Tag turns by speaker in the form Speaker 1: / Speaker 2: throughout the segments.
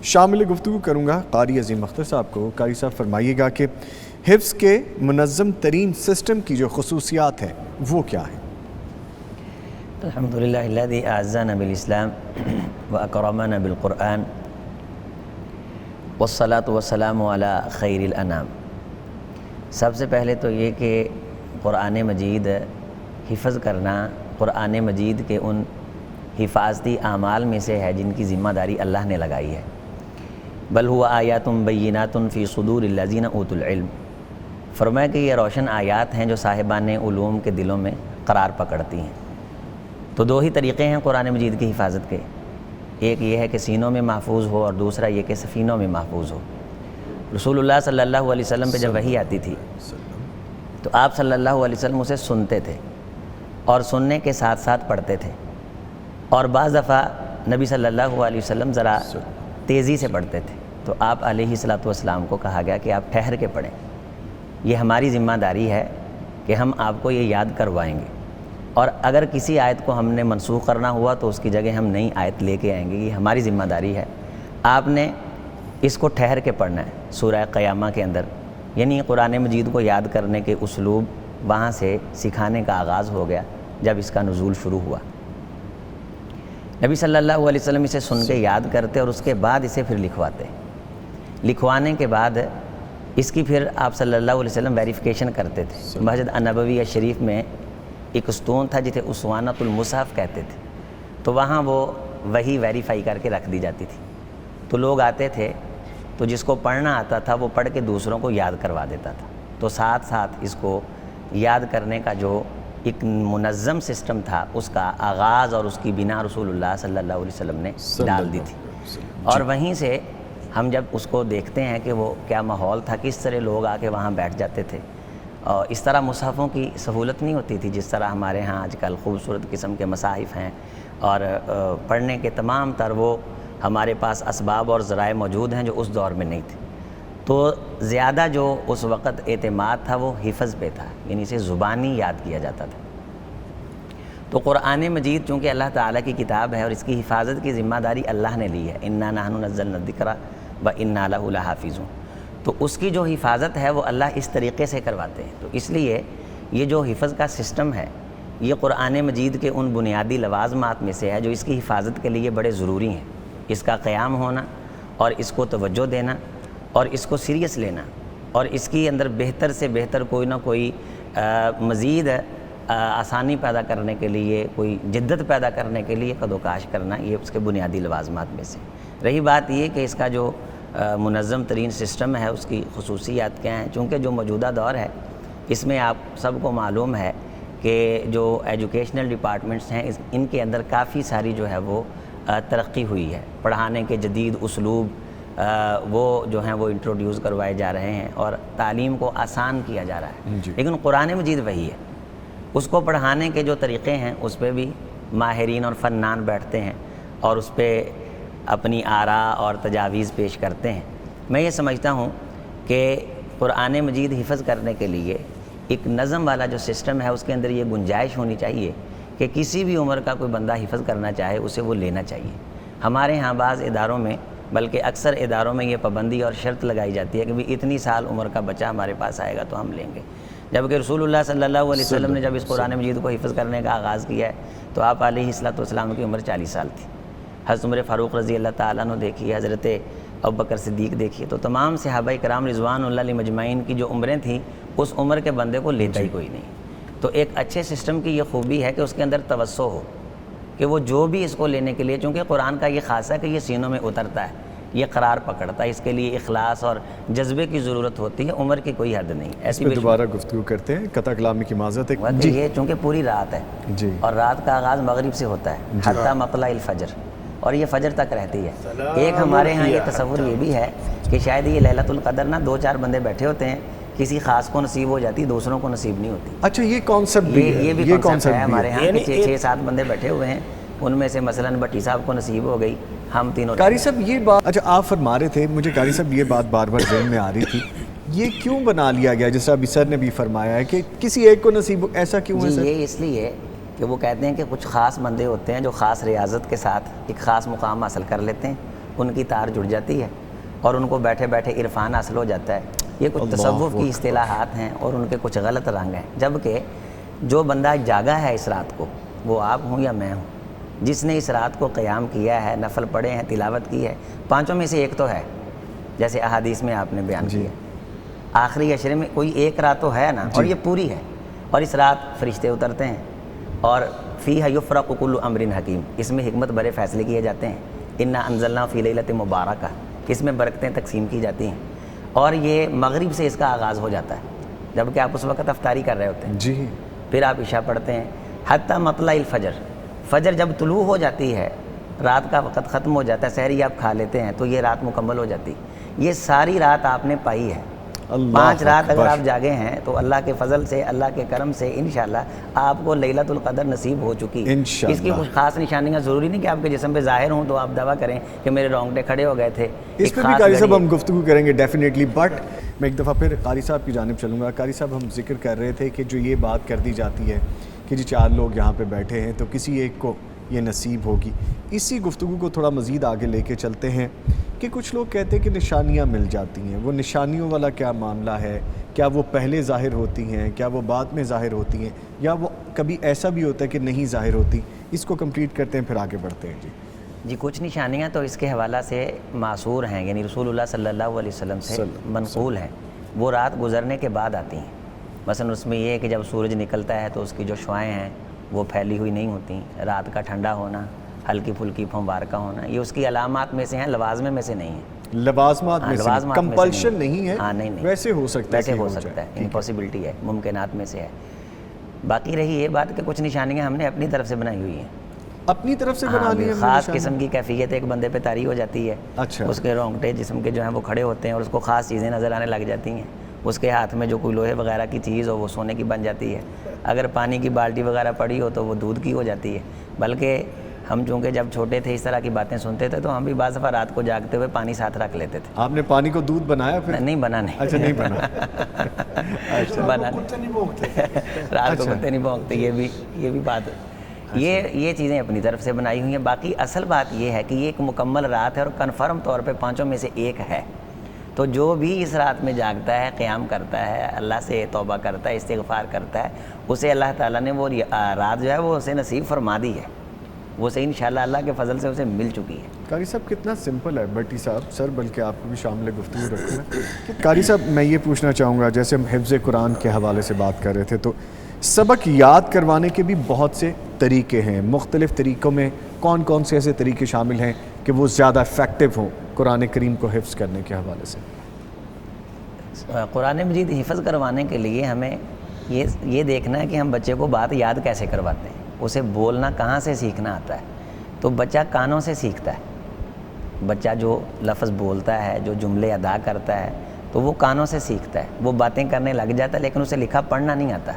Speaker 1: شامل گفتگو کروں گا قاری عظیم اختر صاحب کو۔ قاری صاحب فرمائیے گا کہ حفظ کے منظم ترین سسٹم کی جو خصوصیات ہیں وہ کیا ہیں؟
Speaker 2: الحمدللہ الذی اعزنا بالاسلام واکرمنا بالقرآن والصلاة والسلام علی خیر الانام۔ سب سے پہلے تو یہ کہ قرآن مجید حفظ کرنا قرآن مجید کے ان حفاظتی اعمال میں سے ہے جن کی ذمہ داری اللہ نے لگائی ہے۔ بل هو آیات بینات فی صدور الذین اوتوا العلم، فرمایا کہ یہ روشن آیات ہیں جو صاحبان علوم کے دلوں میں قرار پکڑتی ہیں۔ تو دو ہی طریقے ہیں قرآن مجید کی حفاظت کے، ایک یہ ہے کہ سینوں میں محفوظ ہو اور دوسرا یہ کہ سفینوں میں محفوظ ہو۔ رسول اللہ صلی اللہ علیہ وسلم پہ جب وحی آتی تھی تو آپ صلی اللہ علیہ وسلم اسے سنتے تھے اور سننے کے ساتھ ساتھ پڑھتے تھے، اور بعض دفعہ نبی صلی اللہ علیہ وسلم ذرا تیزی سے پڑھتے تھے تو آپ علیہ الصلوۃ والسلام کو کہا گیا کہ آپ ٹھہر کے پڑھیں، یہ ہماری ذمہ داری ہے کہ ہم آپ کو یہ یاد کروائیں گے، اور اگر کسی آیت کو ہم نے منسوخ کرنا ہوا تو اس کی جگہ ہم نئی آیت لے کے آئیں گے، یہ ہماری ذمہ داری ہے، آپ نے اس کو ٹھہر کے پڑھنا ہے۔ سورہ قیامہ کے اندر یعنی قرآن مجید کو یاد کرنے کے اسلوب وہاں سے سکھانے کا آغاز ہو گیا جب اس کا نزول شروع ہوا۔ نبی صلی اللہ علیہ وسلم اسے سن کے یاد کرتے اور اس کے بعد اسے پھر لکھواتے، لکھوانے کے بعد اس کی پھر آپ صلی اللہ علیہ وسلم ویریفیکیشن کرتے تھے۔ مسجد النبوی شریف میں ایک ستون تھا جسے اسوانۃ المصحف کہتے تھے، تو وہاں وہ وہی ویریفائی کر کے رکھ دی جاتی تھی، تو لوگ آتے تھے تو جس کو پڑھنا آتا تھا وہ پڑھ کے دوسروں کو یاد کروا دیتا تھا، تو ساتھ ساتھ اس کو یاد کرنے کا جو ایک منظم سسٹم تھا اس کا آغاز اور اس کی بنا رسول اللہ صلی اللہ علیہ وسلم نے ڈال دی تھی۔ اور وہیں سے ہم جب اس کو دیکھتے ہیں کہ وہ کیا ماحول تھا، کس طرح لوگ آ کے وہاں بیٹھ جاتے تھے، اور اس طرح مصحفوں کی سہولت نہیں ہوتی تھی جس طرح ہمارے ہاں آج کل خوبصورت قسم کے مصاحف ہیں، اور پڑھنے کے تمام تر وہ ہمارے پاس اسباب اور ذرائع موجود ہیں جو اس دور میں نہیں تھے، تو زیادہ جو اس وقت اعتماد تھا وہ حفظ پہ تھا، یعنی اسے زبانی یاد کیا جاتا تھا۔ تو قرآن مجید چونکہ اللہ تعالیٰ کی کتاب ہے اور اس کی حفاظت کی ذمہ داری اللہ نے لی ہے، انا نحن نزلنا الذکر وانا لہ لحافظون، تو اس کی جو حفاظت ہے وہ اللہ اس طریقے سے کرواتے ہیں۔ تو اس لیے یہ جو حفظ کا سسٹم ہے یہ قرآن مجید کے ان بنیادی لوازمات میں سے ہے جو اس کی حفاظت کے لیے بڑے ضروری ہیں، اس کا قیام ہونا اور اس کو توجہ دینا اور اس کو سیریس لینا، اور اس کی اندر بہتر سے بہتر کوئی نہ کوئی مزید آسانی پیدا کرنے کے لیے، کوئی جدت پیدا کرنے کے لیے قد و کاش کرنا، یہ اس کے بنیادی لوازمات میں سے۔ رہی بات یہ کہ اس کا جو منظم ترین سسٹم ہے اس کی خصوصیات کیا ہیں، چونکہ جو موجودہ دور ہے اس میں آپ سب کو معلوم ہے کہ جو ایجوکیشنل ڈپارٹمنٹس ہیں ان کے اندر کافی ساری جو ہے وہ ترقی ہوئی ہے، پڑھانے کے جدید اسلوب وہ جو ہیں وہ انٹروڈیوس کروائے جا رہے ہیں اور تعلیم کو آسان کیا جا رہا ہے، لیکن قرآن مجید وہی ہے، اس کو پڑھانے کے جو طریقے ہیں اس پہ بھی ماہرین اور فنان بیٹھتے ہیں اور اس پہ اپنی آراء اور تجاویز پیش کرتے ہیں۔ میں یہ سمجھتا ہوں کہ قرآن مجید حفظ کرنے کے لیے ایک نظم والا جو سسٹم ہے اس کے اندر یہ گنجائش ہونی چاہیے کہ کسی بھی عمر کا کوئی بندہ حفظ کرنا چاہے اسے وہ لینا چاہیے۔ ہمارے ہاں بعض اداروں میں بلکہ اکثر اداروں میں یہ پابندی اور شرط لگائی جاتی ہے کہ بھی اتنی سال عمر کا بچہ ہمارے پاس آئے گا تو ہم لیں گے، جبکہ رسول اللہ صلی اللہ علیہ وسلم نے جب اس قرآن مجید کو حفظ کرنے کا آغاز کیا ہے تو آپ علیہ الصلوۃ والسلام کی عمر 40 سال تھی۔ حضرت عمر فاروق رضی اللہ تعالیٰ عنہ دیکھیے، حضرت ابوبکر صدیق دیکھیے، تو تمام صحابہ کرام رضوان اللہ علیہم اجمعین کی جو عمریں تھیں اس عمر کے بندے کو لیتا ہی کوئی نہیں۔ تو ایک اچھے سسٹم کی یہ خوبی ہے کہ اس کے اندر توسع ہو کہ وہ جو بھی اس کو لینے کے لیے، چونکہ قرآن کا یہ خاصہ ہے کہ یہ سینوں میں اترتا ہے، یہ قرار پکڑتا ہے، اس کے لیے اخلاص اور جذبے کی ضرورت ہوتی ہے، عمر کی کوئی حد نہیں۔
Speaker 1: ایسی دوبارہ گفتگو کرتے ہیں، قطع کلامی کی معذرت ہے
Speaker 2: جی، یہ چونکہ پوری رات ہے اور رات کا آغاز مغرب سے ہوتا ہے حتی مطلع الفجر، اور یہ فجر تک رہتی ہے۔ ایک ہمارے ہاں یہ تصور یہ بھی ہے کہ شاید یہ لیلۃ القدر نا 2-4 بندے بیٹھے ہوتے ہیں، کسی خاص کو نصیب ہو جاتی، دوسروں کو نصیب نہیں ہوتی۔
Speaker 1: اچھا، یہ کانسیپٹ بھی ہے،
Speaker 2: یہ بھی کانسیپٹ ہے ہمارے ہاں کہ 6-7 بندے بیٹھے ہوئے ہیں، ان میں سے مثلاً بٹی صاحب کو نصیب ہو گئی، ہم تینوں۔
Speaker 1: قاری صاحب یہ بات، اچھا آپ فرما رہے تھے، مجھے قاری صاحب یہ بات بار بار ذہن میں آ رہی تھی، یہ کیوں بنا لیا گیا جیسا ابھی سر نے بھی فرمایا ہے کہ کسی ایک کو نصیب، ایسا کیوں ہے سر؟
Speaker 2: یہ اس لیے کہ وہ کہتے ہیں کہ کچھ خاص بندے ہوتے ہیں جو خاص ریاضت کے ساتھ ایک خاص مقام حاصل کر لیتے ہیں، ان کی تار جڑ جاتی ہے اور ان کو بیٹھے بیٹھے عرفان حاصل ہو جاتا ہے. یہ کچھ تصوف کی اصطلاحات ہیں اور ان کے کچھ غلط رنگ ہیں. جبکہ جو بندہ جاگا ہے اس رات کو، وہ آپ ہوں یا میں ہوں، جس نے اس رات کو قیام کیا ہے، نفل پڑھے ہیں، تلاوت کی ہے، پانچوں میں سے ایک تو ہے، جیسے احادیث میں آپ نے بیان کیا. آخری عشرے میں کوئی ایک رات تو ہے نا، اور یہ پوری ہے. اور اس رات فرشتے اترتے ہیں اور فیہا یفرق کل امر حکیم، اس میں حکمت بڑے فیصلے کیے جاتے ہیں. انا انزلنا فی لیلۃ مبارکہ، اس میں برکتیں تقسیم کی جاتی ہیں. اور یہ مغرب سے اس کا آغاز ہو جاتا ہے، جبکہ آپ اس وقت افطاری کر رہے ہوتے ہیں.
Speaker 1: جی.
Speaker 2: پھر آپ عشاء پڑھتے ہیں حتیٰ مطلع الفجر، فجر جب طلوع ہو جاتی ہے، رات کا وقت ختم ہو جاتا ہے، سحری آپ کھا لیتے ہیں تو یہ رات مکمل ہو جاتی. یہ ساری رات آپ نے پائی ہے. 5 رات اگر آپ جاگے ہیں تو اللہ کے فضل سے، اللہ کے کرم سے انشاءاللہ آپ کو لیلۃ القدر نصیب ہو چکی ہے. اس کی کچھ خاص نشانیاں ضروری نہیں کہ آپ کے جسم پہ ظاہر ہوں تو آپ دعویٰ کریں کہ میرے رونگٹے کھڑے ہو گئے تھے.
Speaker 1: اس پہ بھی قاری صاحب ہم گفتگو کریں گے ڈیفینیٹلی. بٹ میں ایک دفعہ پھر قاری صاحب کی جانب چلوں گا. قاری صاحب ہم ذکر کر رہے تھے کہ جو یہ بات کر دی جاتی ہے کہ جی 4 لوگ یہاں پہ بیٹھے ہیں تو کسی ایک کو یہ نصیب ہوگی. اسی گفتگو کو تھوڑا مزید آگے لے کے چلتے ہیں کہ کچھ لوگ کہتے ہیں کہ نشانیاں مل جاتی ہیں. وہ نشانیوں والا کیا معاملہ ہے؟ کیا وہ پہلے ظاہر ہوتی ہیں؟ کیا وہ بعد میں ظاہر ہوتی ہیں؟ یا وہ کبھی ایسا بھی ہوتا ہے کہ نہیں ظاہر ہوتی؟ اس کو کمپلیٹ کرتے ہیں پھر آگے بڑھتے ہیں.
Speaker 2: جی کچھ نشانیاں تو اس کے حوالہ سے معصور ہیں، یعنی رسول اللہ صلی اللہ علیہ وسلم سے منقول ہیں. وہ رات گزرنے کے بعد آتی ہیں. مثلا اس میں یہ ہے کہ جب سورج نکلتا ہے تو اس کی جو شعاعیں ہیں وہ پھیلی ہوئی نہیں ہوتی. رات کا ٹھنڈا ہونا، ہلکی پھلکی پھموار کا ہونا، یہ اس کی علامات میں سے ہیں، لوازمے میں سے نہیں ہیں.
Speaker 1: لوازمات میں سے کمپلشن نہیں ہے.
Speaker 2: ہاں نہیں،
Speaker 1: ویسے ہو سکتا ہے،
Speaker 2: ویسے ہو سکتا ہے، امپاسبلٹی ہے، ممکنات میں سے ہے. باقی رہی یہ بات کہ کچھ نشانیاں ہم نے اپنی طرف سے بنائی ہوئی ہیں.
Speaker 1: اپنی طرف سے بنا لی ہے.
Speaker 2: خاص قسم کی کیفیت ایک بندے پہ طاری ہو جاتی ہے.
Speaker 1: اچھا.
Speaker 2: اس کے رونگٹے جسم کے جو ہیں وہ کھڑے ہوتے ہیں اور اس کو خاص چیزیں نظر آنے لگ جاتی ہیں. اس کے ہاتھ میں جو کوئی لوہے وغیرہ کی چیز ہو وہ سونے کی بن جاتی ہے. اگر پانی کی بالٹی وغیرہ پڑی ہو تو وہ دودھ کی ہو جاتی ہے. بلکہ ہم چونکہ جب چھوٹے تھے اس طرح کی باتیں سنتے تھے تو ہم بھی بعض دفعہ رات کو جاگتے ہوئے پانی ساتھ رکھ لیتے تھے.
Speaker 1: آپ نے پانی کو دودھ بنایا پھر؟
Speaker 2: نہیں بنا نہیں.
Speaker 1: اچھا نہیں بنا.
Speaker 2: بنا رات کو کتے نہیں بھونکتے. یہ بھی بات یہ چیزیں اپنی طرف سے بنائی ہوئی ہیں. باقی اصل بات یہ ہے کہ یہ ایک مکمل رات ہے اور کنفرم طور پہ 5 میں سے ایک ہے. تو جو بھی اس رات میں جاگتا ہے، قیام کرتا ہے، اللہ سے توبہ کرتا ہے، استغفار کرتا ہے، اسے اللہ تعالیٰ نے وہ رات جو ہے وہ اسے نصیب فرما دی ہے. وہ سے انشاءاللہ اللہ کے فضل سے اسے مل چکی ہے.
Speaker 1: قاری صاحب کتنا سمپل ہے بٹی صاحب سر، بلکہ آپ کو بھی شامل گفتگو رکھوں گا. قاری صاحب میں یہ پوچھنا چاہوں گا، جیسے ہم حفظ قرآن کے حوالے سے بات کر رہے تھے تو سبق یاد کروانے کے بھی بہت سے طریقے ہیں. مختلف طریقوں میں کون کون سے ایسے طریقے شامل ہیں کہ وہ زیادہ افیکٹو ہوں قرآن کریم کو حفظ کرنے کے حوالے سے؟
Speaker 2: قرآن مجید حفظ کروانے کے لیے ہمیں یہ دیکھنا ہے کہ ہم بچے کو بات یاد کیسے کرواتے ہیں. اسے بولنا کہاں سے سیکھنا آتا ہے؟ تو بچہ کانوں سے سیکھتا ہے. بچہ جو لفظ بولتا ہے، جو جملے ادا کرتا ہے تو وہ کانوں سے سیکھتا ہے. وہ باتیں کرنے لگ جاتا ہے لیکن اسے لکھا پڑھنا نہیں آتا.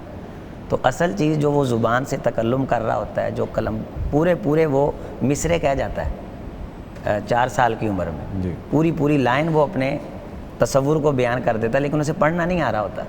Speaker 2: تو اصل چیز جو وہ زبان سے تکلم کر رہا ہوتا ہے، جو کلم پورے وہ مصرے کہہ جاتا ہے 4 سال کی عمر میں، پوری لائن وہ اپنے تصور کو بیان کر دیتا ہے لیکن اسے پڑھنا نہیں آ رہا ہوتا.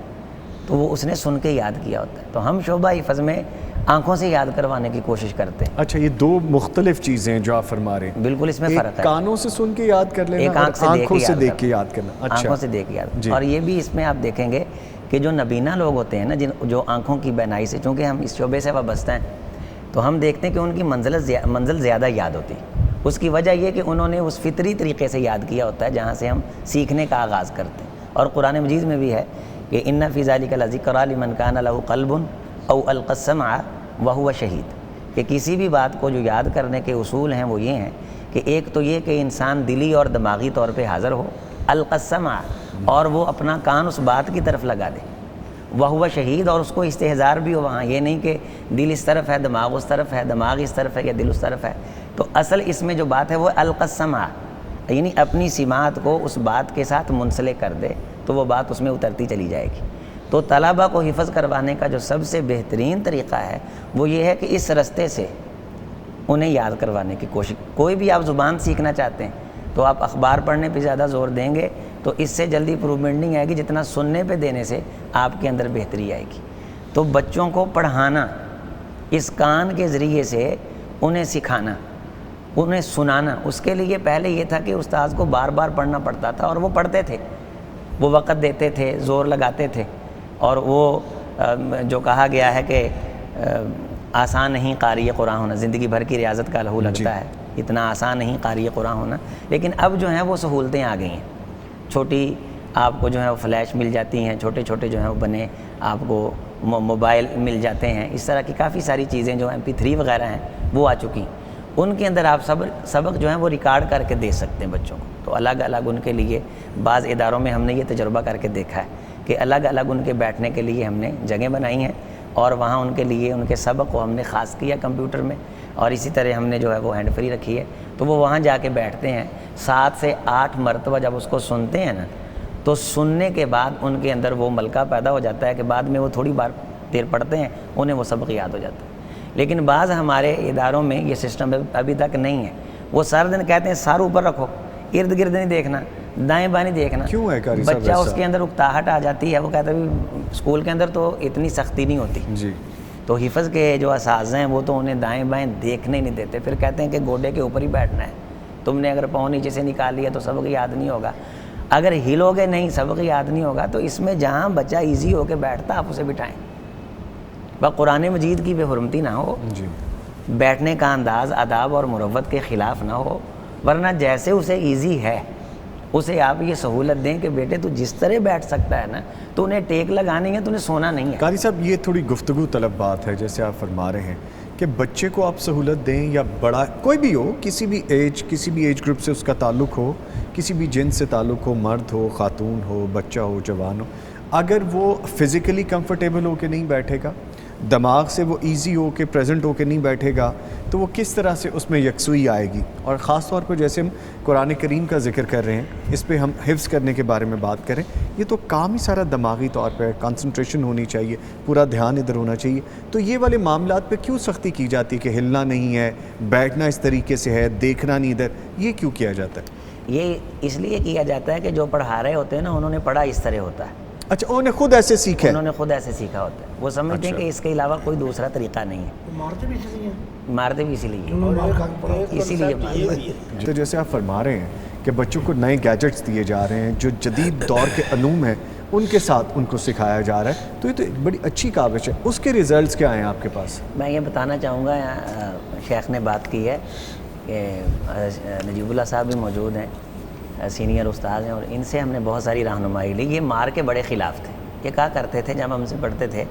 Speaker 2: تو وہ اس نے سن کے یاد کیا ہوتا ہے. تو ہم شعبہ حفظ میں آنکھوں سے یاد کروانے کی کوشش کرتے ہیں.
Speaker 1: اچھا، یہ 2 مختلف چیزیں جو آپ فرما رہے ہیں.
Speaker 2: بالکل اس میں فرق ہے.
Speaker 1: کانوں سے سن کے یاد کر لینا،
Speaker 2: ایک
Speaker 1: آنکھوں سے دیکھ کے یاد کرنا.
Speaker 2: آنکھوں سے دیکھ کے یاد. اور یہ بھی اس میں آپ دیکھیں گے کہ جو نبینا لوگ ہوتے ہیں نا، جو آنکھوں کی بینائی سے، چونکہ ہم اس شعبے سے وابستہ ہیں تو ہم دیکھتے ہیں کہ ان کی منزل زیادہ یاد ہوتی ہے. اس کی وجہ یہ کہ انہوں نے اس فطری طریقے سے یاد کیا ہوتا ہے جہاں سے ہم سیکھنے کا آغاز کرتے ہیں. اور قرآن مجید میں بھی ہے کہ ان فی ذلک لذکری لمن کان لہ قلب او القی السمع وہو شہید. کہ کسی بھی بات کو جو یاد کرنے کے اصول ہیں وہ یہ ہیں کہ ایک تو یہ کہ انسان دلی اور دماغی طور پہ حاضر ہو، القی السمع، اور وہ اپنا کان اس بات کی طرف لگا دے، وہو شہید، اور اس کو استحضار بھی ہو وہاں. یہ نہیں کہ دل اس طرف ہے، دماغ اس طرف ہے، دماغ اس طرف ہے یا دل اس طرف ہے. تو اصل اس میں جو بات ہے وہ القی السمع، یعنی اپنی سماعت کو اس بات کے ساتھ منسلک کر دے تو وہ بات اس میں اترتی چلی جائے گی. تو طلباء کو حفظ کروانے کا جو سب سے بہترین طریقہ ہے وہ یہ ہے کہ اس رستے سے انہیں یاد کروانے کی کوشش. کوئی بھی آپ زبان سیکھنا چاہتے ہیں تو آپ اخبار پڑھنے پہ زیادہ زور دیں گے تو اس سے جلدی امپروومنٹ نہیں آئے گی جتنا سننے پہ دینے سے آپ کے اندر بہتری آئے گی. تو بچوں کو پڑھانا، اس کان کے ذریعے سے انہیں سکھانا، انہیں سنانا، اس کے لیے پہلے یہ تھا کہ استاذ کو بار بار پڑھنا پڑتا تھا، اور وہ پڑھتے تھے، وہ وقت دیتے تھے، زور لگاتے تھے، اور وہ جو کہا گیا ہے کہ آسان نہیں قاری قرآن ہونا، زندگی بھر کی ریاضت کا لہو لگتا ہے، اتنا آسان نہیں قاری قرآن ہونا. لیکن اب جو ہیں وہ سہولتیں آ گئی ہیں، چھوٹی آپ کو جو ہے وہ فلیش مل جاتی ہیں، چھوٹے چھوٹے جو ہیں وہ بنے آپ کو موبائل مل جاتے ہیں، اس طرح کی کافی ساری چیزیں جو MP3 وغیرہ ہیں وہ آ چکی ہیں. ان کے اندر آپ سبق جو ہیں وہ ریکارڈ کر کے دے سکتے ہیں بچوں کو. تو الگ الگ ان کے لیے بعض اداروں میں ہم نے یہ تجربہ کر کے دیکھا ہے کہ الگ الگ ان کے بیٹھنے کے لیے ہم نے جگہیں بنائی ہیں، اور وہاں ان کے لیے ان کے سبق کو ہم نے خاص کیا کمپیوٹر میں، اور اسی طرح ہم نے جو ہے وہ ہینڈ فری رکھی ہے. تو وہ وہاں جا کے بیٹھتے ہیں، 7 سے 8 مرتبہ جب اس کو سنتے ہیں نا، تو سننے کے بعد ان کے اندر وہ ملکہ پیدا ہو جاتا ہے کہ بعد میں وہ تھوڑی بار دیر پڑھتے ہیں، انہیں وہ سبق یاد ہو جاتا ہے. لیکن بعض ہمارے اداروں میں یہ سسٹم ابھی تک نہیں ہے. وہ سارا دن کہتے ہیں سر اوپر رکھو، ارد گرد نہیں دیکھنا، دائیں بائیں نہیں دیکھنا.
Speaker 1: کیوں ہے قاری صاحب
Speaker 2: بچہ
Speaker 1: ایسا؟
Speaker 2: اس کے اندر اکتاہٹ آ جاتی ہے. وہ کہتا ہے اسکول کے اندر تو اتنی سختی نہیں ہوتی،
Speaker 1: جی
Speaker 2: تو حفظ کے جو اساتذہ ہیں وہ تو انہیں دائیں بائیں دیکھنے نہیں دیتے. پھر کہتے ہیں کہ گوڈے کے اوپر ہی بیٹھنا ہے، تم نے اگر پاؤں نیچے سے نکال لیا تو سبق یاد نہیں ہوگا، اگر ہلو گے نہیں سبق یاد نہیں ہوگا. تو اس میں جہاں بچہ ایزی ہو کے بیٹھتا آپ اسے بٹھائیں. بس قرآن مجید کی بے حرمتی نہ ہو،
Speaker 1: جی
Speaker 2: بیٹھنے کا انداز آداب اور مروت کے خلاف نہ ہو، ورنہ جیسے اسے ایزی ہے اسے آپ یہ سہولت دیں کہ بیٹے تو جس طرح بیٹھ سکتا ہے نا، تو انہیں ٹیک لگانی ہے، تو انہیں سونا نہیں ہے.
Speaker 1: قاری صاحب یہ تھوڑی گفتگو طلب بات ہے، جیسے آپ فرما رہے ہیں کہ بچے کو آپ سہولت دیں یا بڑا کوئی بھی ہو، کسی بھی ایج گروپ سے اس کا تعلق ہو، کسی بھی جنس سے تعلق ہو، مرد ہو، خاتون ہو، بچہ ہو، جوان ہو، اگر وہ فزیکلی کمفرٹیبل ہو کے نہیں بیٹھے گا، دماغ سے وہ ایزی ہو کے پریزنٹ ہو کے نہیں بیٹھے گا، تو وہ کس طرح سے اس میں یکسوئی آئے گی. اور خاص طور پر جیسے ہم قرآن کریم کا ذکر کر رہے ہیں، اس پہ ہم حفظ کرنے کے بارے میں بات کریں، یہ تو کام ہی سارا دماغی طور پہ کنسنٹریشن ہونی چاہیے، پورا دھیان ادھر ہونا چاہیے. تو یہ والے معاملات پہ کیوں سختی کی جاتی ہے کہ ہلنا نہیں ہے، بیٹھنا اس طریقے سے ہے، دیکھنا نہیں ادھر، یہ کیوں کیا جاتا ہے؟
Speaker 2: یہ اس لیے کیا جاتا ہے کہ جو پڑھا رہے ہوتے ہیں نا انہوں نے پڑھا اس طرح ہوتا ہے،
Speaker 1: اچھا انہوں نے خود ایسے سیکھا ہے.
Speaker 2: انہوں نے خود ایسے سیکھا ہوتا ہے، وہ سمجھتے ہیں کہ اس کے علاوہ کوئی دوسرا طریقہ نہیں ہے.
Speaker 3: مارتے بھی اسی لیے،
Speaker 2: مارتے بھی اسی لیے، اسی لیے مارتے.
Speaker 1: تو جیسے آپ فرما رہے ہیں کہ بچوں کو نئے گیجٹس دیے جا رہے ہیں، جو جدید دور کے علوم ہیں ان کے ساتھ ان کو سکھایا جا رہا ہے، تو یہ تو ایک بڑی اچھی کاوش ہے. اس کے ریزلٹس کیا ہیں آپ کے پاس؟
Speaker 2: میں یہ بتانا چاہوں گا، شیخ نے بات کی ہے کہ نجیب اللہ صاحب بھی موجود ہیں، سینئر استاد ہیں، اور ان سے ہم نے بہت ساری رہنمائی لی. یہ مار کے بڑے خلاف تھے. یہ کہا کرتے تھے جب ہم سے پڑھتے تھے،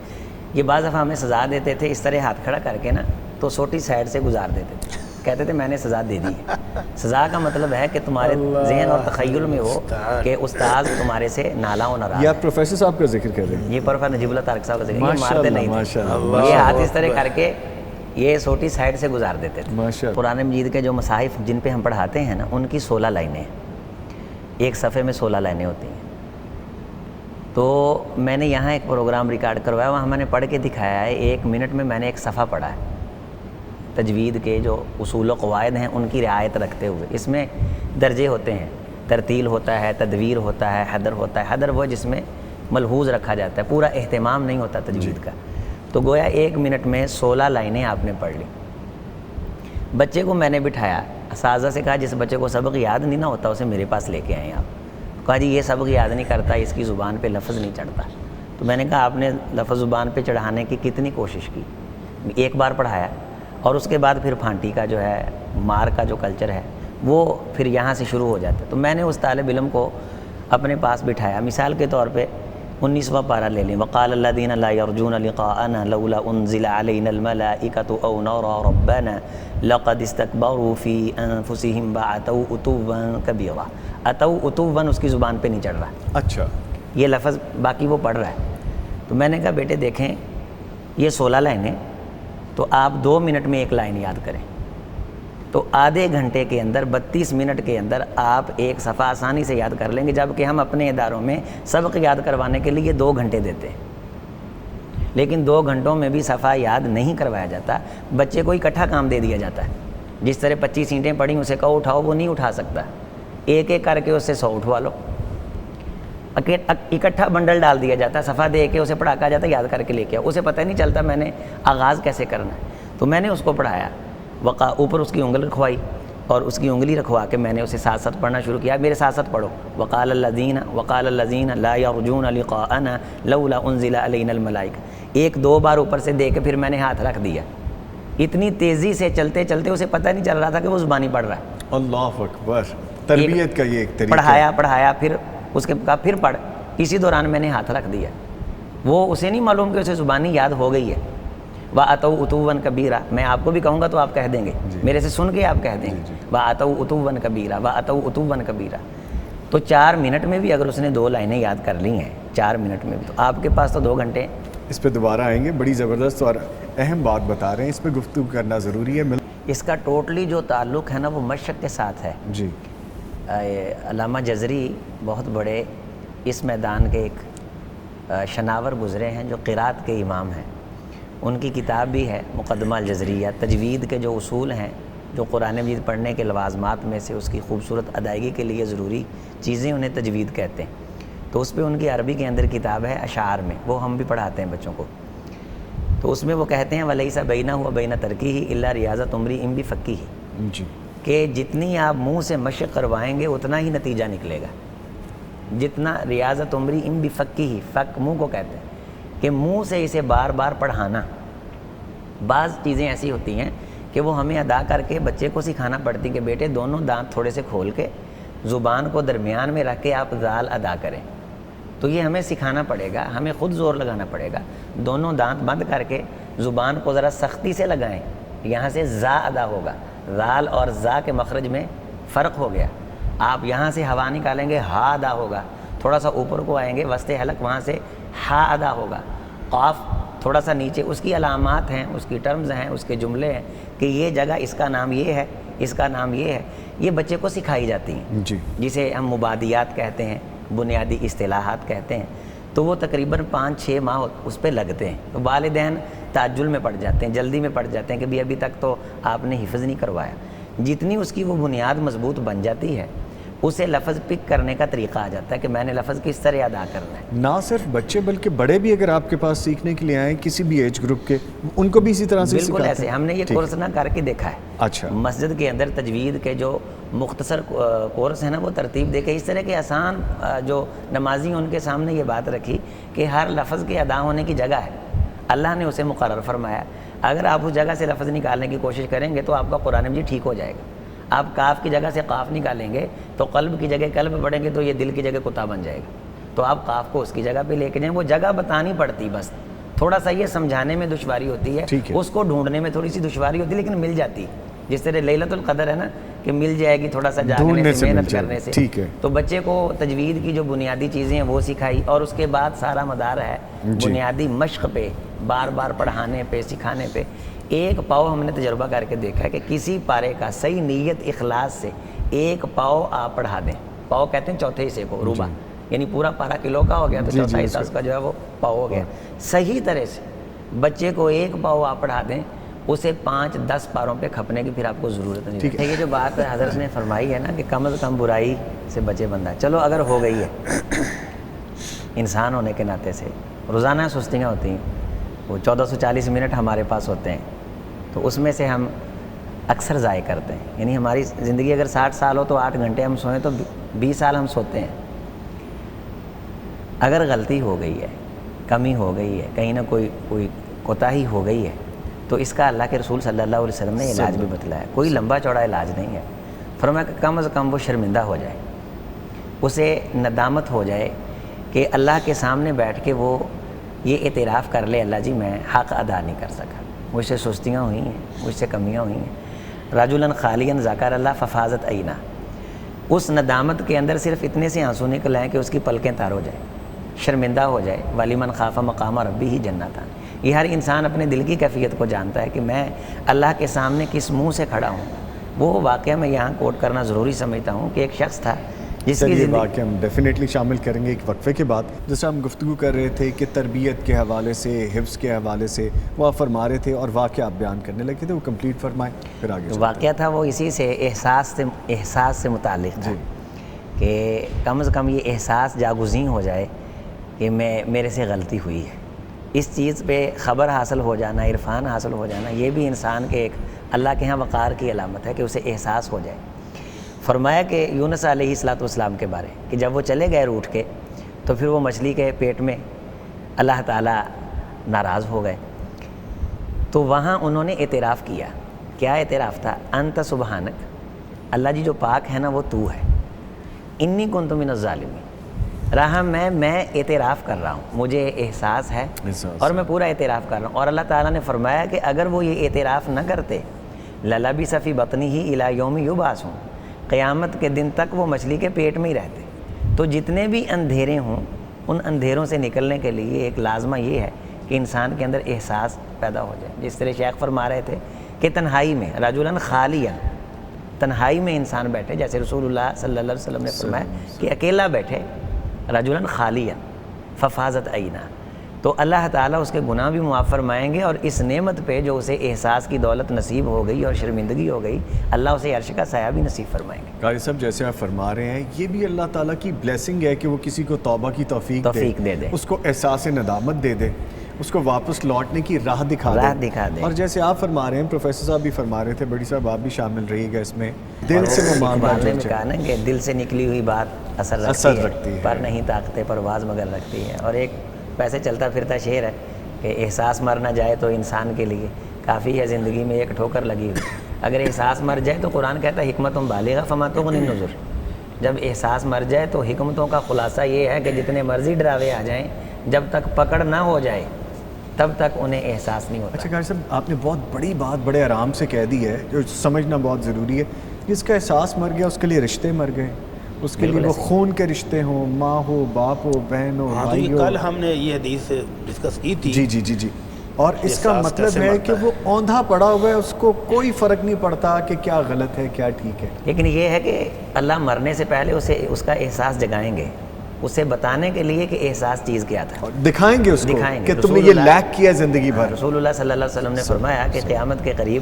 Speaker 2: یہ بعض دفعہ ہمیں سزا دیتے تھے، اس طرح ہاتھ کھڑا کر کے نا تو سوٹی سائڈ سے گزار دیتے تھے. کہتے تھے میں نے سزا دے دی ہے. سزا کا مطلب ہے کہ تمہارے ذہن اور تخیل میں ہو کہ استاذ تمہارے سے نالا و ناراض.
Speaker 1: یہ آپ پروفیسر صاحب کا ذکر کر رہے ہیں؟
Speaker 2: یہ پروفیسر نجیب اللہ طارق صاحب کا ذکر. یہ مارتے
Speaker 1: ماشاءاللہ،
Speaker 2: نہیں تھے،
Speaker 1: ماشاءاللہ،
Speaker 2: یہ ہاتھ اس طرح کر کے یہ سوٹی سائڈ سے گزار دیتے تھے.
Speaker 1: ماشاءاللہ.
Speaker 2: قرآن مجید کے جو مصاحف جن پہ ہم پڑھاتے ہیں نا، ان کی 16 لائنیں ہیں، ایک صفحے میں 16 لائنیں ہوتی ہیں. تو میں نے یہاں ایک پروگرام ریکارڈ کروایا، وہاں میں نے پڑھ کے دکھایا ہے. 1 منٹ میں نے ایک صفحہ پڑھا ہے. تجوید کے جو اصول و قواعد ہیں ان کی رعایت رکھتے ہوئے. اس میں درجے ہوتے ہیں، ترتیل ہوتا ہے، تدویر ہوتا ہے، حدر ہوتا ہے. حدر وہ جس میں ملحوظ رکھا جاتا ہے، پورا اہتمام نہیں ہوتا تجوید کا. تو گویا 1 منٹ میں 16 لائنیں آپ نے پڑھ لی. بچے کو میں نے بٹھایا، اساتذہ سے کہا جس بچے کو سبق یاد نہیں نہ ہوتا اسے میرے پاس لے کے آئیں آپ. کہا جی یہ سبق یاد نہیں کرتا، اس کی زبان پہ لفظ نہیں چڑھتا. تو میں نے کہا آپ نے لفظ زبان پہ چڑھانے کی کتنی کوشش کی؟ 1 بار پڑھایا، اور اس کے بعد پھر پھانٹی کا جو ہے، مار کا جو کلچر ہے وہ پھر یہاں سے شروع ہو جاتا ہے. تو میں نے اس طالب علم کو اپنے پاس بٹھایا. مثال کے طور پہ 19واں پارہ لے لیں. وقال الذین لا یرجون لقاءنا لولا انزل علینا الملائکۃ او نرى ربنا لقد استکبروا فی انفسهم وعتوا عتوا کبیرا. عتوا عتوا اس کی زبان پہ نہیں چڑھ رہا.
Speaker 1: اچھا،
Speaker 2: یہ لفظ باقی وہ پڑھ رہا ہے. تو میں نے کہا بیٹے دیکھیں یہ 16 لائنیں، تو آپ 2 منٹ میں 1 لائن یاد کریں، تو آدھے گھنٹے کے اندر 32 منٹ کے اندر آپ ایک صفحہ آسانی سے یاد کر لیں گے. جبکہ ہم اپنے اداروں میں سبق یاد کروانے کے لیے 2 گھنٹے دیتے ہیں، لیکن 2 گھنٹوں میں بھی صفحہ یاد نہیں کروایا جاتا. بچے کو اکٹھا کام دے دیا جاتا ہے. جس طرح 25 اینٹیں پڑیں اسے کہو اٹھاؤ، وہ نہیں اٹھا سکتا. ایک ایک کر کے اس سے 100 اٹھوا لو. اکٹھا بنڈل ڈال دیا جاتا ہے، صفحہ دے کے اسے پڑھا کہا جاتا ہے یاد کر کے لے کے آؤ. اسے پتہ نہیں چلتا میں نے آغاز کیسے کرنا ہے. تو میں نے اس کو پڑھایا، اوپر اس کی انگل رکھوائی، اور اس کی انگلی رکھوا کے میں نے اسے ساتھ ساتھ پڑھنا شروع کیا، میرے ساتھ ساتھ پڑھو، وقال الذین لا یرجون لقاءنا لولا انزل علینا الملائکہ، 1-2 بار اوپر سے دے کے پھر میں نے ہاتھ رکھ دیا۔ اتنی تیزی سے چلتے چلتے اسے پتہ نہیں چل رہا تھا کہ وہ زبانی پڑھ رہا ہے۔
Speaker 1: اللہ اکبر، تربیت کا یہ ایک طریقہ ہے۔
Speaker 2: پڑھایا پھر اس کے کہا پھر پڑھ، اسی دوران میں نے ہاتھ رکھ دیا۔ وہ اسے نہیں معلوم کہ اسے زبانی یاد ہو گئی ہے۔ وَأَتَوْا عُتُوًّا كَبِيرًا، میں آپ کو بھی کہوں گا تو آپ کہہ دیں گے، میرے سے سن کے آپ کہہ دیں گے وَأَتَوْا عُتُوًّا كَبِيرًا وَأَتَوْا عُتُوًّا كَبِيرًا۔ تو 4 منٹ میں بھی اگر اس نے 2 لائنیں یاد کر لی ہیں 4 منٹ میں بھی، تو آپ کے پاس تو 2 گھنٹے ہیں۔
Speaker 1: اس پہ دوبارہ آئیں گے، بڑی زبردست اور اہم بات بتا رہے ہیں، اس پہ گفتگو کرنا ضروری ہے۔
Speaker 2: اس کا ٹوٹلی جو تعلق ہے نا وہ مشق کے ساتھ ہے۔
Speaker 1: جی،
Speaker 2: علامہ جزری بہت بڑے اس میدان کے ایک شناور گزرے ہیں جو قرات کے امام ہیں، ان کی کتاب بھی ہے مقدمہ الجزریہ، تجوید کے جو اصول ہیں، جو قرآن مجید پڑھنے کے لوازمات میں سے اس کی خوبصورت ادائیگی کے لیے ضروری چیزیں انہیں تجوید کہتے ہیں، تو اس پہ ان کی عربی کے اندر کتاب ہے اشعار میں، وہ ہم بھی پڑھاتے ہیں بچوں کو۔ تو اس میں وہ کہتے ہیں وَلَيْسَ بَيْنَهُ وَبَيْنَ تَرْكِهِ إِلَّا رِيَاضَةُ امْرِئٍ بِفَقِّهِ،
Speaker 1: جی،
Speaker 2: کہ جتنی آپ منہ سے مشق کروائیں گے اتنا ہی نتیجہ نکلے گا، جتنا ریاضت امرئ بفقہ، فق منہ کو کہتے ہیں کہ منہ سے اسے بار بار پڑھانا۔ بعض چیزیں ایسی ہوتی ہیں کہ وہ ہمیں ادا کر کے بچے کو سکھانا پڑتی کہ بیٹے دونوں دانت تھوڑے سے کھول کے زبان کو درمیان میں رکھ کے آپ ذال ادا کریں، تو یہ ہمیں سکھانا پڑے گا، ہمیں خود زور لگانا پڑے گا، دونوں دانت بند کر کے زبان کو ذرا سختی سے لگائیں، یہاں سے زا ادا ہوگا، ذال اور زا کے مخرج میں فرق ہو گیا، آپ یہاں سے ہوا نکالیں گے ہا ادا ہوگا، تھوڑا سا اوپر کو آئیں گے وسط حلق وہاں سے ہا ادا ہوگا، قاف تھوڑا سا نیچے، اس کی علامات ہیں، اس کی ٹرمز ہیں، اس کے جملے ہیں کہ یہ جگہ اس کا نام یہ ہے، اس کا نام یہ ہے، یہ بچے کو سکھائی جاتی ہیں،
Speaker 1: جی،
Speaker 2: جسے ہم مبادیات کہتے ہیں، بنیادی اصطلاحات کہتے ہیں، تو وہ تقریباً 5-6 ماہ اس پہ لگتے ہیں، تو والدین تعجل میں پڑ جاتے ہیں، جلدی میں پڑ جاتے ہیں کہ ابھی تک تو آپ نے حفظ نہیں کروایا۔ جتنی اس کی وہ بنیاد مضبوط بن جاتی ہے اسے لفظ پک کرنے کا طریقہ آ جاتا ہے کہ میں نے لفظ کس طرح ادا کرنا ہے۔
Speaker 1: نہ صرف بچے بلکہ بڑے بھی اگر آپ کے پاس سیکھنے کے لیے آئیں کسی بھی ایج گروپ کے، ان کو بھی اسی طرح سے
Speaker 2: بالکل
Speaker 1: سکھاتے
Speaker 2: ایسے
Speaker 1: ہیں؟
Speaker 2: ہم نے یہ کورس نہ کر کے دیکھا ہے،
Speaker 1: اچھا،
Speaker 2: مسجد کے اندر تجوید کے جو مختصر کورس ہیں نا وہ ترتیب دے کے اس طرح کے آسان جو نمازی ان کے سامنے یہ بات رکھی کہ ہر لفظ کے ادا ہونے کی جگہ ہے، اللہ نے اسے مقرر فرمایا، اگر آپ اس جگہ سے لفظ نکالنے کی کوشش کریں گے تو آپ کا قرآن مجید ٹھیک ہو جائے گا۔ آپ کاف کی جگہ سے قاف نکالیں گے تو قلب کی جگہ قلب پڑھیں گے تو یہ دل کی جگہ کتا بن جائے گا، تو آپ قاف کو اس کی جگہ پہ لے کے جائیں، وہ جگہ بتانی پڑتی، بس تھوڑا سا یہ سمجھانے میں دشواری ہوتی ہے، اس کو ڈھونڈنے میں تھوڑی سی دشواری ہوتی ہے، لیکن مل جاتی ہے، جس طرح لیلۃ القدر ہے نا کہ مل جائے گی تھوڑا سا جاگنے سے، محنت کرنے سے،
Speaker 1: ٹھیک ہے۔
Speaker 2: تو بچے کو تجوید کی جو بنیادی چیزیں ہیں وہ سکھائی، اور اس کے بعد سارا مدار ہے بنیادی مشق پہ، بار بار پڑھانے پہ، سکھانے پہ۔ ایک پاؤ ہم نے تجربہ کر کے دیکھا ہے کہ کسی پارے کا صحیح نیت اخلاص سے 1 پاؤ آپ پڑھا دیں، پاؤ کہتے ہیں چوتھے حصے کو، ربع، یعنی پورا پارا کلو کا ہو گیا تو چوتھا حصہ اس کا جو ہے وہ پاؤ ہو گیا، صحیح طرح سے بچے کو 1 پاؤ آپ پڑھا دیں، اسے 5-10 پاروں پہ کھپنے کی پھر آپ کو ضرورت نہیں ہے۔ یہ جو بات حضرت نے فرمائی ہے نا کہ کم از کم برائی سے بچے بندہ، چلو اگر ہو گئی ہے، انسان ہونے کے ناطے سے روزانہ سستیاں ہوتی ہیں، وہ 1440 منٹ ہمارے پاس ہوتے ہیں، تو اس میں سے ہم اکثر ضائع کرتے ہیں، یعنی ہماری زندگی اگر 60 سال ہو تو 8 گھنٹے ہم سوئیں تو 20 سال ہم سوتے ہیں۔ اگر غلطی ہو گئی ہے، کمی ہو گئی ہے، کہیں نہ کوئی کوتاہی ہو گئی ہے، تو اس کا اللہ کے رسول صلی اللہ علیہ وسلم نے علاج بھی بتلایا، کوئی لمبا چوڑا علاج نہیں ہے، فرمایا کہ کم از کم وہ شرمندہ ہو جائے، اسے ندامت ہو جائے کہ اللہ کے سامنے بیٹھ کے وہ یہ اعتراف کر لے اللہ جی میں حق ادا نہیں کر سکا، مجھ سے سستیاں ہوئی ہیں، مجھ سے کمیاں ہوئی ہیں۔ رجلاً خالیا ذکر اللہ ففاضت عینا، اس ندامت کے اندر صرف اتنے سے آنسو نکل آئیں کہ اس کی پلکیں تار ہو جائیں، شرمندہ ہو جائے۔ ولیمن خاف مقام ربہ جنتان، یہ ہر انسان اپنے دل کی کیفیت کو جانتا ہے کہ میں اللہ کے سامنے کس منہ سے کھڑا ہوں۔ وہ واقعہ میں یہاں کوٹ کرنا ضروری سمجھتا ہوں کہ ایک شخص تھا جس کی
Speaker 1: یہ واقعہ ہم ڈیفینیٹلی شامل کریں گے ایک وقفے کے بعد۔ جیسے ہم گفتگو کر رہے تھے کہ تربیت کے حوالے سے، حفظ کے حوالے سے وہ آپ فرما رہے تھے، اور واقعہ آپ بیان کرنے لگے تھے، وہ کمپلیٹ فرمائیں پھر آگے۔
Speaker 2: واقعہ تھا وہ اسی سے احساس سے متعلق تھا کہ کم از کم یہ احساس جاگزین ہو جائے کہ میرے سے غلطی ہوئی ہے، اس چیز پہ خبر حاصل ہو جانا، عرفان حاصل ہو جانا، یہ بھی انسان کے ایک اللہ کے ہاں وقار کی علامت ہے کہ اسے احساس ہو جائے۔ فرمایا کہ یونس علیہ الصلوۃ والسلام کے بارے کہ جب وہ چلے گئے روٹھ کے تو پھر وہ مچھلی کے پیٹ میں اللہ تعالیٰ ناراض ہو گئے، تو وہاں انہوں نے اعتراف کیا۔ کیا اعتراف تھا؟ انت سبحانک، اللہ جی جو پاک ہے نا وہ تو ہے، انی کنت من الظالمین، رہا میں اعتراف کر رہا ہوں، مجھے احساس ہے اور میں پورا اعتراف کر رہا ہوں۔ اور اللہ تعالیٰ نے فرمایا کہ اگر وہ یہ اعتراف نہ کرتے لَلَبِثَ فِي بَطْنِهِ إِلَىٰ يَوْمِ يُبْعَثُونَ، قیامت کے دن تک وہ مچھلی کے پیٹ میں ہی رہتے۔ تو جتنے بھی اندھیرے ہوں ان اندھیروں سے نکلنے کے لیے ایک لازمہ یہ ہے کہ انسان کے اندر احساس پیدا ہو جائے۔ جس طرح شیخ فرما رہے تھے کہ تنہائی میں رجلاً خالیاً، تنہائی میں انسان بیٹھے، جیسے رسول اللہ صلی اللہ علیہ وسلم نے فرمایا کہ اکیلا بیٹھے رجلاً خالیاً ففاضت عینا، تو اللہ تعالیٰ اس کے گناہ بھی معاف فرمائیں گے، اور اس نعمت پہ جو اسے احساس کی دولت نصیب ہو گئی اور شرمندگی ہو گئی، اللہ اسے عرش کا سایہ بھی نصیب فرمائیں گے۔
Speaker 1: قاری صاحب جیسے آپ فرما رہے ہیں یہ بھی اللہ تعالیٰ کی بلیسنگ ہے کہ وہ کسی کو توبہ کی توفیق
Speaker 2: دے دے،
Speaker 1: اس کو احساس ندامت دے دے، اس کو واپس لوٹنے کی راہ دکھا دے۔ اور جیسے آپ فرما رہے ہیں، پروفیسر صاحب بھی فرما رہے تھے، بڑی صاحب آپ بھی شامل رہیے گا اس میں، دل سے وہ معاملہ
Speaker 2: میں کہا نا کہ دل سے نکلی ہوئی بات اثر رکھتی ہے، پر نہیں طاقتیں پرواز مگر رکھتی ہے۔ اور ایک ویسے چلتا پھرتا شعر ہے کہ احساس مر نہ جائے تو انسان کے لیے کافی ہے زندگی میں ایک ٹھوکر لگی ہوئی، اگر احساس مر جائے تو قرآن کہتا ہے حکمت بالغہ فما تغنی النذر، جب احساس مر جائے تو حکمتوں کا خلاصہ یہ ہے کہ جتنے مرضی ڈراوے آ جائیں جب تک پکڑ نہ ہو جائے تب تک انہیں احساس نہیں ہوتا۔
Speaker 1: اچھا قاری صاحب آپ نے بہت بڑی بات بڑے آرام سے کہہ دی ہے جو سمجھنا بہت ضروری ہے، جس کا احساس مر گیا اس کے لیے رشتے مر گئے، اس کے لیے وہ خون کے رشتے ہوں، ماں ہو، باپ ہو، بہن ہو، بھائی ہو۔
Speaker 3: کل ہم نے یہ حدیث ڈسکس کی تھی۔
Speaker 1: جی جی جی جی، اور اس کا مطلب ہے کہ وہ اوندھا پڑا ہوا ہے، اس کو کوئی فرق نہیں پڑتا کہ کیا غلط ہے کیا ٹھیک ہے۔
Speaker 2: لیکن یہ ہے کہ اللہ مرنے سے پہلے اسے اس کا احساس جگائیں گے، اسے بتانے کے لیے کہ احساس چیز کیا تھا،
Speaker 1: دکھائیں گے اس کو کہ تم نے یہ لیک کیا زندگی بھر۔
Speaker 2: رسول اللہ صلی اللہ علیہ وسلم نے فرمایا کہ قیامت کے قریب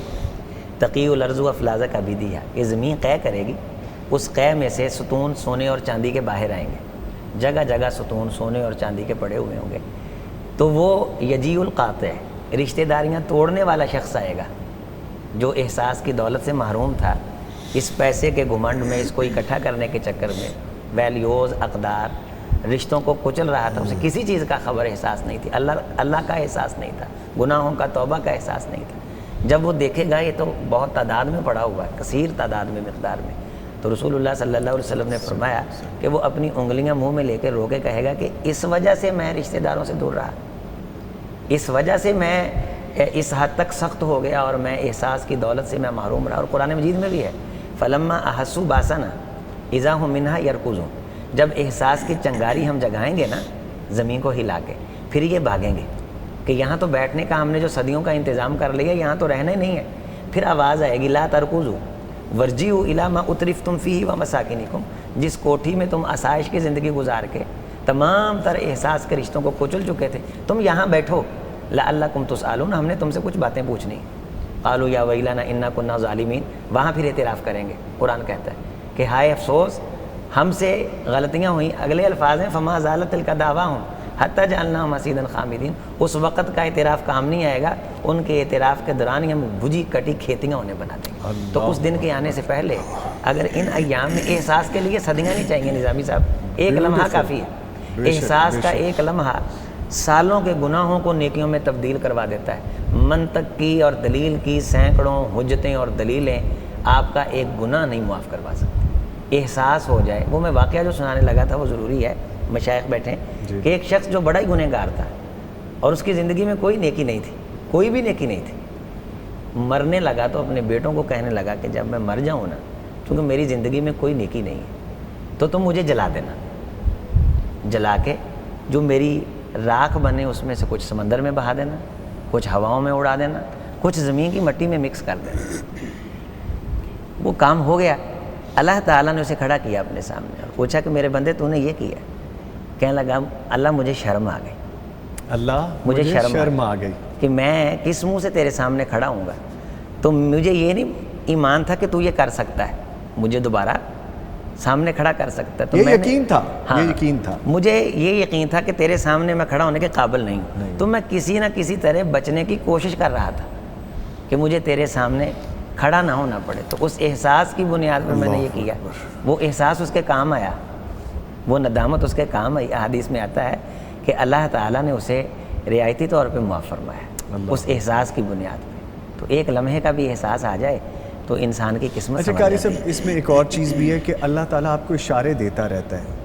Speaker 2: تقی الارض افلاذ کا بھی دیا، یہ زمین قے کرے گی، اس قے میں سے ستون سونے اور چاندی کے باہر آئیں گے، جگہ جگہ ستون سونے اور چاندی کے پڑے ہوئے ہوں گے، تو وہ یجیع القاطع، رشتہ داریاں توڑنے والا شخص آئے گا جو احساس کی دولت سے محروم تھا، اس پیسے کے گھمنڈ میں، اس کو اکٹھا کرنے کے چکر میں ویلیوز، اقدار، رشتوں کو کچل رہا تھا، اسے کسی چیز کا خبر احساس نہیں تھی، اللہ کا احساس نہیں تھا، گناہوں کا توبہ کا احساس نہیں تھا۔ جب وہ دیکھے گا یہ تو بہت تعداد میں پڑا ہوا ہے، کثیر تعداد میں، مقدار میں، تو رسول اللہ صلی اللہ علیہ وسلم نے فرمایا کہ وہ اپنی انگلیاں منہ میں لے کے رو کے کہے گا کہ اس وجہ سے میں رشتہ داروں سے دور رہا، اس وجہ سے میں اس حد تک سخت ہو گیا اور میں احساس کی دولت سے میں محروم رہا۔ اور قرآن مجید میں بھی ہے فَلَمَّا أَحَسُّوا بَأْسَنَا إِذَا هُم مِنْهَا يَرْكُضُونَ، جب احساس کی چنگاری ہم جگائیں گے نا زمین کو ہلا کے، پھر یہ بھاگیں گے کہ یہاں تو بیٹھنے کا ہم نے جو صدیوں کا انتظام کر لیا، یہاں تو رہنا ہی نہیں ہے۔ پھر آواز آئے گی لا ترکضوا ورجعوا الی ما اترفتم فیہ ومساکنکم، جس کوٹھی میں تم آسائش کی زندگی گزار کے تمام تر احساس کے رشتوں کو کچل چکے تھے، تم یہاں بیٹھو، لعلکم تسألون، ہم نے تم سے کچھ باتیں پوچھنی۔ قالوا یا ویلنا انا کنا ظالمین، وہاں پھر اعتراف کریں گے۔ قرآن کہتا ہے کہ ہائے افسوس ہم سے غلطیاں ہوئیں۔ اگلے الفاظ ہیں فما زالت تلک دعواہم حتی جعلناہم حصیدا خامدین، اس وقت کا اعتراف کام نہیں آئے گا، ان کے اعتراف کے دوران ہی ہم بھجی کٹی کھیتیاں انہیں بنا دیں گے۔ تو اس دن کے آنے سے پہلے اگر ان ایام میں احساس کے لیے صدیاں نہیں چاہیے نظامی صاحب، ایک لمحہ کافی ہے۔ احساس کا ایک لمحہ سالوں کے گناہوں کو نیکیوں میں تبدیل کروا دیتا ہے۔ منطق کی اور دلیل کی سینکڑوں حجتیں اور دلیلیں آپ کا ایک گناہ نہیں معاف کروا سکتی۔ احساس ہو جائے، وہ میں واقعہ جو سنانے لگا تھا وہ ضروری ہے، مشائخ بیٹھے کہ ایک شخص جو بڑا ہی گنہگار تھا اور اس کی زندگی میں کوئی نیکی نہیں تھی، کوئی بھی نیکی نہیں تھی، مرنے لگا تو اپنے بیٹوں کو کہنے لگا کہ جب میں مر جاؤں نا، چونکہ میری زندگی میں کوئی نیکی نہیں ہے تو تم مجھے جلا دینا، جلا کے جو میری راکھ بنے اس میں سے کچھ سمندر میں بہا دینا، کچھ ہواؤں میں اڑا دینا، کچھ زمین کی مٹی میں مکس کر دینا۔ وہ کام ہو گیا، اللہ تعالیٰ نے اسے کھڑا کیا اپنے سامنے اور پوچھا کہ میرے بندے تو نے یہ کیا؟ کہنے لگا اللہ مجھے شرم آ گئی،
Speaker 1: اللہ
Speaker 2: مجھے شرم
Speaker 1: آ گئی
Speaker 2: کہ میں کس منہ سے تیرے سامنے کھڑا ہوں گا، تو مجھے یہ نہیں ایمان تھا کہ تو یہ کر سکتا ہے، مجھے دوبارہ سامنے کھڑا کر سکتا ہے۔ تو
Speaker 1: یہ یقین تھا،
Speaker 2: ہاں،
Speaker 1: یہ یقین تھا،
Speaker 2: مجھے یہ یقین تھا کہ تیرے سامنے میں کھڑا ہونے کے قابل نہیں ہوں، تو میں کسی نہ کسی طرح بچنے کی کوشش کر رہا تھا کہ مجھے تیرے سامنے کھڑا نہ ہونا پڑے. تو اس احساس کی بنیاد پر میں نے یہ کیا. وہ احساس اس کے کام آیا, وہ ندامت اس کے کام آئی. احادیث میں آتا ہے کہ اللہ تعالیٰ نے اسے رعایتی طور پہ معاف فرمایا اس احساس کی بنیاد پہ. تو ایک لمحے کا بھی احساس آ جائے تو انسان کی قسمت.
Speaker 1: اچھا قاری صاحب, اس میں ایک اور چیز بھی ہے کہ اللہ تعالیٰ آپ کو اشارے دیتا رہتا ہے